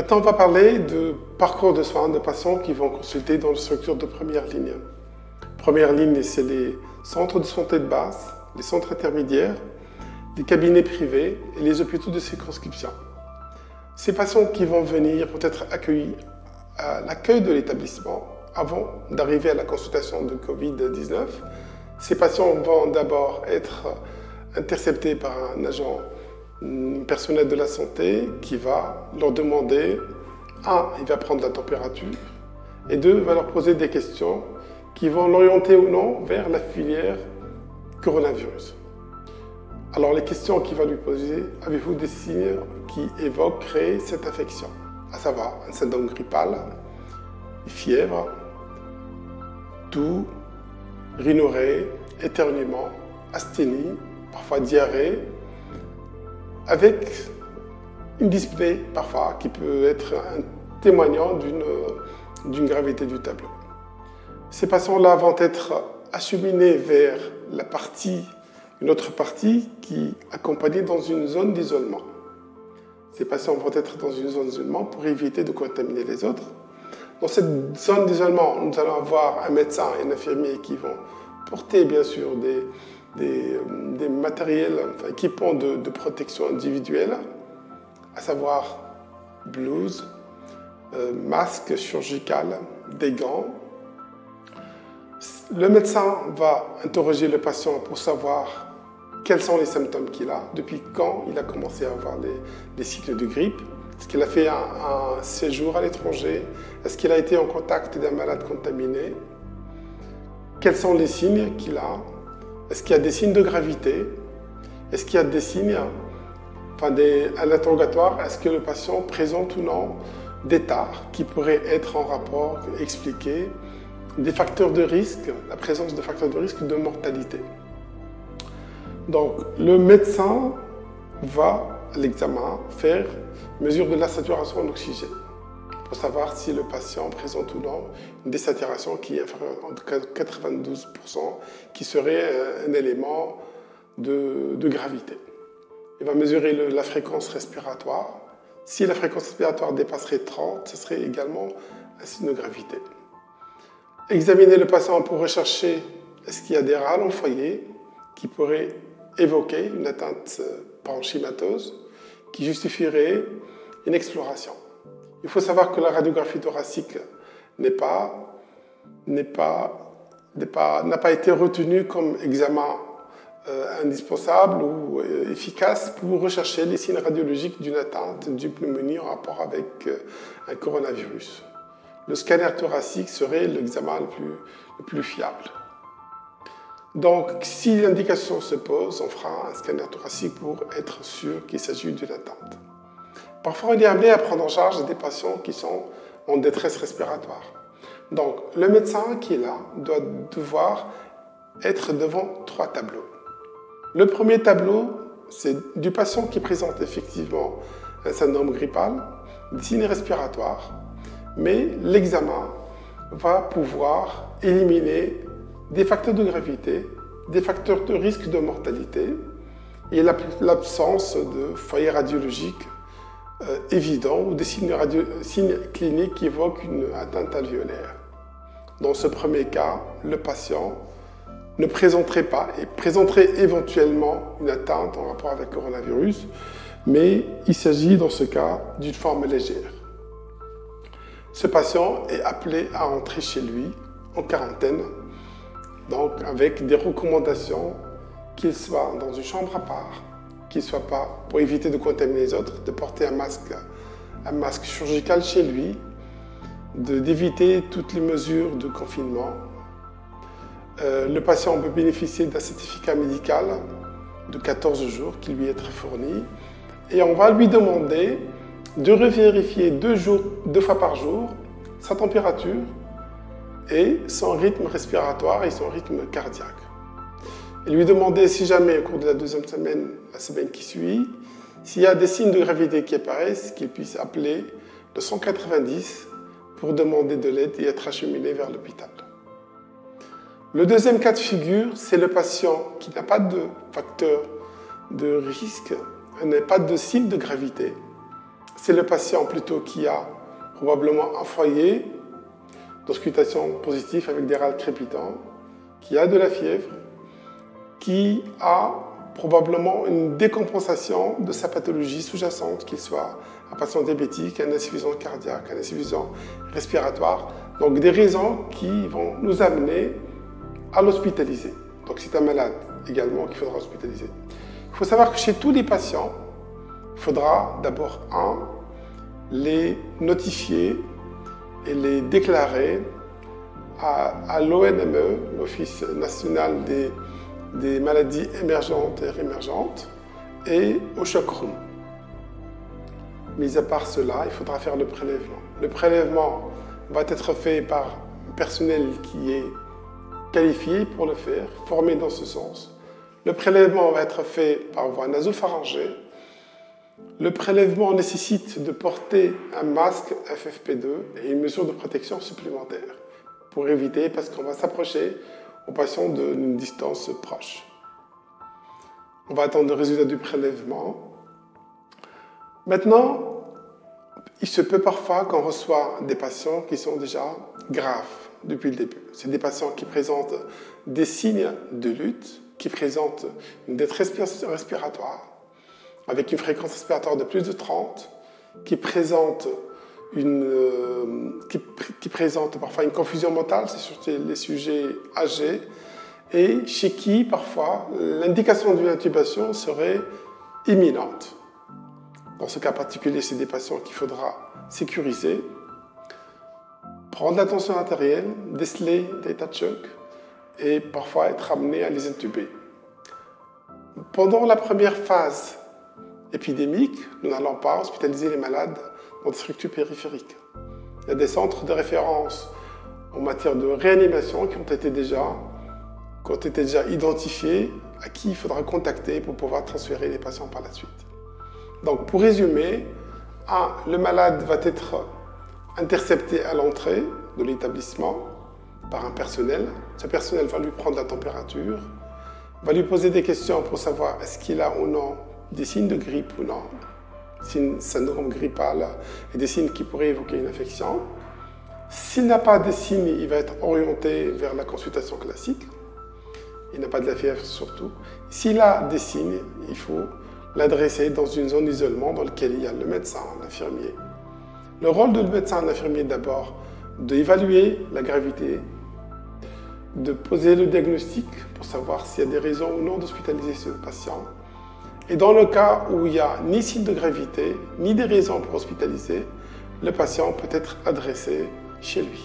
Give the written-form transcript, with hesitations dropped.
Maintenant, on va parler de parcours de soins de patients qui vont consulter dans les structures de première ligne. Première ligne, c'est les centres de santé de base, les centres intermédiaires, les cabinets privés et les hôpitaux de circonscription. Ces patients qui vont venir vont être accueillis à l'accueil de l'établissement avant d'arriver à la consultation de Covid-19. Ces patients vont d'abord être interceptés par un agent personnel de la santé qui va leur demander, un, il va prendre la température, et deux, il va leur poser des questions qui vont l'orienter ou non vers la filière coronavirus. Alors les questions qu'il va lui poser, avez-vous des signes qui évoqueraient cette infection? À savoir un syndrome grippal, fièvre, toux, rhinorrhée, éternuement, asthénie, parfois diarrhée, avec une dyspnée parfois qui peut être un témoignant d'une gravité du tableau. Ces patients-là vont être acheminés vers une autre partie qui est accompagnée dans une zone d'isolement. Ces patients vont être dans une zone d'isolement pour éviter de contaminer les autres. Dans cette zone d'isolement, nous allons avoir un médecin et un infirmier qui vont porter bien sûr des matériels, équipements de protection individuelle, à savoir blouse, masque chirurgical, des gants. Le médecin va interroger le patient pour savoir quels sont les symptômes qu'il a, depuis quand il a commencé à avoir des cycles de grippe, est-ce qu'il a fait un séjour à l'étranger, est-ce qu'il a été en contact d'un malade contaminé, quels sont les signes qu'il a, est-ce qu'il y a des signes de gravité, est-ce qu'il y a des signes, à l'interrogatoire, est-ce que le patient présente ou non des tares qui pourraient être en rapport, expliquer des facteurs de risque, la présence de facteurs de risque de mortalité. Donc, le médecin va, à l'examen, faire mesure de la saturation en oxygène pour savoir si le patient présente ou non une désaturation qui est inférieure à 92%, qui serait un élément de gravité. Il va mesurer la fréquence respiratoire. Si la fréquence respiratoire dépasserait 30, ce serait également un signe de gravité. Examiner le patient pour rechercher est-ce qu'il y a des râles en foyer qui pourraient évoquer une atteinte parenchymatose qui justifierait une exploration. Il faut savoir que la radiographie thoracique n'a pas été retenue comme examen indispensable ou efficace pour rechercher les signes radiologiques d'une atteinte d'une pneumonie en rapport avec un coronavirus. Le scanner thoracique serait l'examen le plus fiable. Donc, si l'indication se pose, on fera un scanner thoracique pour être sûr qu'il s'agit d'une atteinte. Parfois, on est amené à prendre en charge des patients qui sont en détresse respiratoire. Donc, le médecin qui est là doit devoir être devant 3 tableaux. Le premier tableau, c'est du patient qui présente effectivement un syndrome grippal, des signes respiratoires, mais l'examen va pouvoir éliminer des facteurs de gravité, des facteurs de risque de mortalité et l'absence de foyer radiologique évident ou des signes cliniques qui évoquent une atteinte alvéolaire. Dans ce premier cas, le patient ne présenterait pas et présenterait éventuellement une atteinte en rapport avec le coronavirus, mais il s'agit dans ce cas d'une forme légère. Ce patient est appelé à rentrer chez lui en quarantaine, donc avec des recommandations qu'il soit dans une chambre à part, qu'il ne soit pas, pour éviter de contaminer les autres, de porter un masque chirurgical chez lui, d'éviter toutes les mesures de confinement. Le patient peut bénéficier d'un certificat médical de 14 jours qui lui est fourni et on va lui demander de revérifier 2 fois par jour sa température et son rythme respiratoire et son rythme cardiaque. Et lui demander si jamais au cours de la 2e semaine, la semaine qui suit, s'il y a des signes de gravité qui apparaissent, qu'il puisse appeler le 190 pour demander de l'aide et être acheminé vers l'hôpital. Le deuxième cas de figure, c'est le patient qui n'a pas de facteur de risque, n'a pas de signe de gravité, c'est le patient plutôt qui a probablement un foyer d'auscultation positive avec des râles crépitants, qui a de la fièvre, qui a probablement une décompensation de sa pathologie sous-jacente, qu'il soit un patient diabétique, un insuffisant cardiaque, un insuffisant respiratoire. Donc des raisons qui vont nous amener à l'hospitaliser. Donc c'est un malade également qu'il faudra hospitaliser. Il faut savoir que chez tous les patients, il faudra d'abord les notifier et les déclarer à l'ONME, l'Office national des maladies émergentes et réémergentes, et au shock room. Mis à part cela, il faudra faire le prélèvement. Le prélèvement va être fait par un personnel qui est qualifié pour le faire, formé dans ce sens. Le prélèvement va être fait par voie nasopharyngée. Le prélèvement nécessite de porter un masque FFP2 et une mesure de protection supplémentaire pour éviter, parce qu'on va s'approcher aux patients d'une distance proche. On va attendre le résultat du prélèvement. Maintenant, il se peut parfois qu'on reçoit des patients qui sont déjà graves depuis le début. C'est des patients qui présentent des signes de lutte, qui présentent une détresse respiratoire, avec une fréquence respiratoire de plus de 30, qui présentent parfois une confusion mentale, c'est surtout les sujets âgés, et chez qui, parfois, l'indication d'une intubation serait imminente. Dans ce cas particulier, c'est des patients qu'il faudra sécuriser, prendre la tension artérielle, déceler l'état de choc et parfois être amené à les intuber. Pendant la première phase épidémique, nous n'allons pas hospitaliser les malades dans des structures périphériques. Il y a des centres de référence en matière de réanimation qui ont été déjà identifiés, à qui il faudra contacter pour pouvoir transférer les patients par la suite. Donc, pour résumer, le malade va être intercepté à l'entrée de l'établissement par un personnel. Ce personnel va lui prendre la température, va lui poser des questions pour savoir est-ce qu'il a ou non des signes de grippe ou non, syndrome grippal et des signes qui pourraient évoquer une infection. S'il n'a pas de signes, il va être orienté vers la consultation classique. Il n'a pas de la fièvre surtout. S'il a des signes, il faut l'adresser dans une zone d'isolement dans laquelle il y a le médecin, l'infirmier. Le rôle du médecin et l'infirmier d'abord, d'évaluer la gravité, de poser le diagnostic pour savoir s'il y a des raisons ou non d'hospitaliser ce patient. Et dans le cas où il n'y a ni signe de gravité, ni des raisons pour hospitaliser, le patient peut être adressé chez lui.